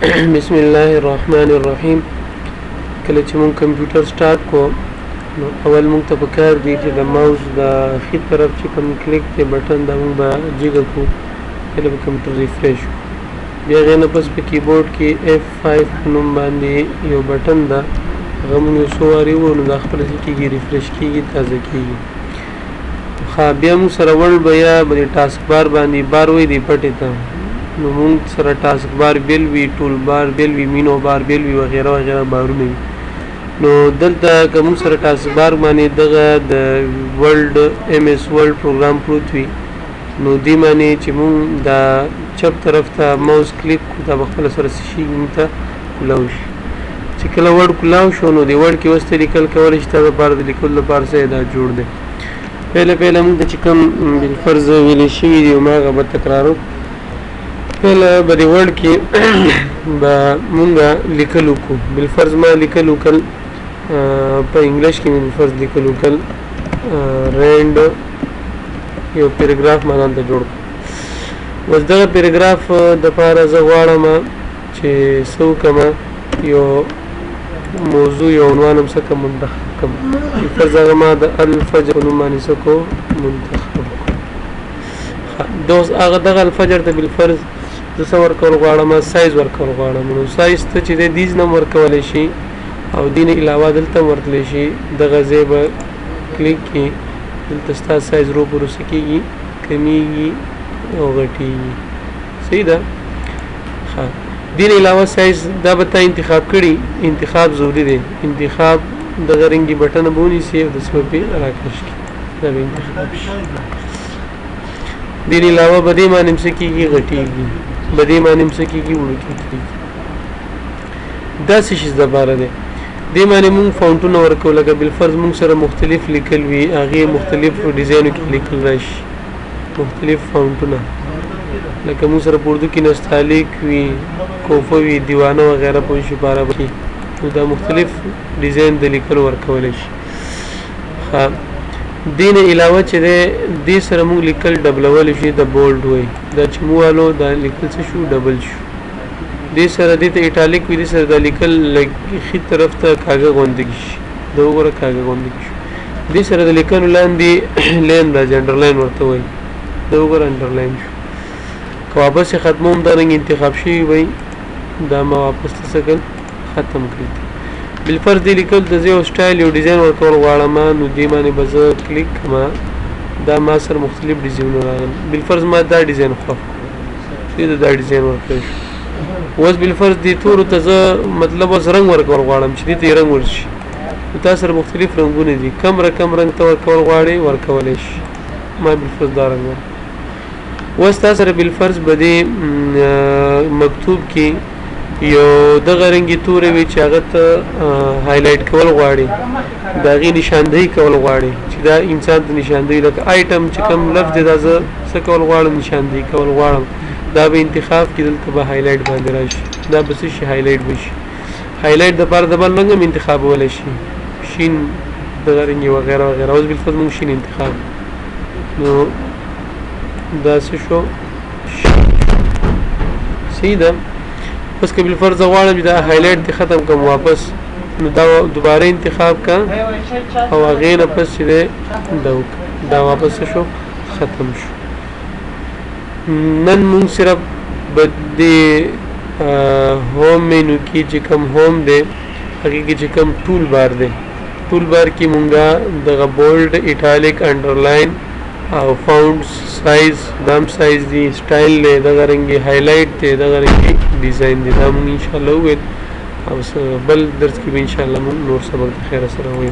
بسم الله الرحمن الرحیم. کله چې مونږ کمپیوټر سٹارټ کو نو اول مونږ ته پکار دی چې د ماوس د خې طرف چې کوم کلیک ته بٹن دا مونږ به جګ کو کله به کمپیوټر ریفریش بیا غنه پس په کیبورډ کې F5 نوم باندې یو بٹن دا غمون یو سواری وو نو د خپل کېږي ریفریش کېږي تازه کېږي. خا بیا مو سره ول بیا باندې ټاسک بار باندې بار وې دی پټه ته نو مونږ سره ټاسک بار بیل وی ټول بار بیل وی مینو بار بیل وی وغیرہ وغیرہ بارونه نو دلته کوم سره ټاسک بار باندې دغه د ورلد MS ورلد پروګرام پروت وی نو دی باندې چې مونږ دا چپ طرف ته ماوس کلیک کو دا خپل سره شي ته کلاو شي چې کله ورډ کلاو شو نو دی ورډ کې وسته لیکل کول شي ته بار د لیکل لپاره څه دا جوړ دی. پهله مونږ چې کوم بل فرض ویل شي دی ما غو تکرارو پهله به دی ورډ کې با مونږه لیکل کو بل فرض ما لیکل کل په انګلیش کې بل فرض لیکل کل رند یو پیراګراف مانه ته جوړ وز دا پیراګراف د پاره زه غواړم چې سو کما یو موضوع یو عنوان هم سکه منتخب کوم فرض هغه ما د الفجر نوم باندې سکو منتخب دوس هغه د الفجر ته بل فرض د څور کول غواړم سایز ورکول غواړم نو سایز ته چې د دیز نمبر کول شي او دین علاوه دلته ورتل شي د غزیب کلیک کی دلته ستا سایز رو پر سکیږي کمیږي او غټیږي صحیح ده. ها دین علاوه سایز دا به تا انتخاب کړي انتخاب ضروری دی انتخاب د غرنګي بٹن بونی سی او د سپې راکش کی دا به انتخاب دین علاوه بدی مانم سکیږي غټیږي بدی مانم سکیږي وړوکیږي دا څه شي زبره ده دې معنی مونږ فاونټونه ورکول لکه بل فرض مونږ سره مختلف لیکل وی هغه مختلف ډیزاین کې لیکل راشي مختلف فاونټونه لکه مونږ سره اردو کې نستعلیق وی کوفه وی دیوانه وغیرہ په شپاره کې نو دا مختلف ډیزاین د لیکل ورکول شي. ها دین علاوه چې دې سره مونږ لیکل ډبلول شي د بولډ وای دا چې موالو دا لیکل څه شو ډبل شو دې سره دې ته ایټالیک وی دې سره د لیکل لږی طرف ته کاغذ غوندګي شي دا وګوره کاغذ غوندګي شي دې سره د لیکل لاندې لین د انډرلاین ورته وای دا وګوره انډرلاین شو که واپس ختموم دا رنګ انتخاب شي وای دا ما واپس تسکل ختم کړی بل فرض دې لیکل د یو سټایل یو ډیزاین ورکول غواړم نو دې باندې بز کلیک ما دا ما سره مختلف ډیزاینونه راغلي بل فرض ما دا ډیزاین خو دې دا ډیزاین ورکړ وز بل فرض دې تور ته مطلب وز رنگ ورکول غواړم چې دې رنگ ورشي تاسو سره مختلف رنگونه دي کم رنگ ته ورکول غواړي ورکول شي ما بل فرض دا رنگ وز تاسو سره بل فرض بده مکتوب کې یو د غرنګي تورې وی چې هغه ته هایلایټ کول غواړي دا غي نشاندهي کول غواړي چې دا انسان د نشاندهي لکه آیټم چې کوم لفظ دا څه کول غواړم نشاندهي کول غواړم دا به انتخاب کې دلته به هایلایټ باندې راشي دا به څه شي هایلایټ بشي هایلایټ د پر د بل رنګ انتخاب ول شي شین د غرنګي وغیرہ وغیرہ اوس بل فضل شین انتخاب نو دا څه شو سیده پس که بل فرض غواړم دا هایلایټ دې ختم کوم واپس نو دا دوباره انتخاب کا او غیر پس چې دا واپس شو ختم شو. نن مونږ صرف بدې هوم مینو کې چې کوم هوم دی هغه کې چې کوم ټول بار دی ټول بار کې مونږه د بولډ ایټالیک انډرلاین او فاونټ سایز دام سایز دی سټایل له د غرنګي هایلایټ ته د غرنګي ډیزاین دی دا مونږ ان شاء الله وې او بل درس کې ان شاء الله مونږ نور سبق خیر سره وې.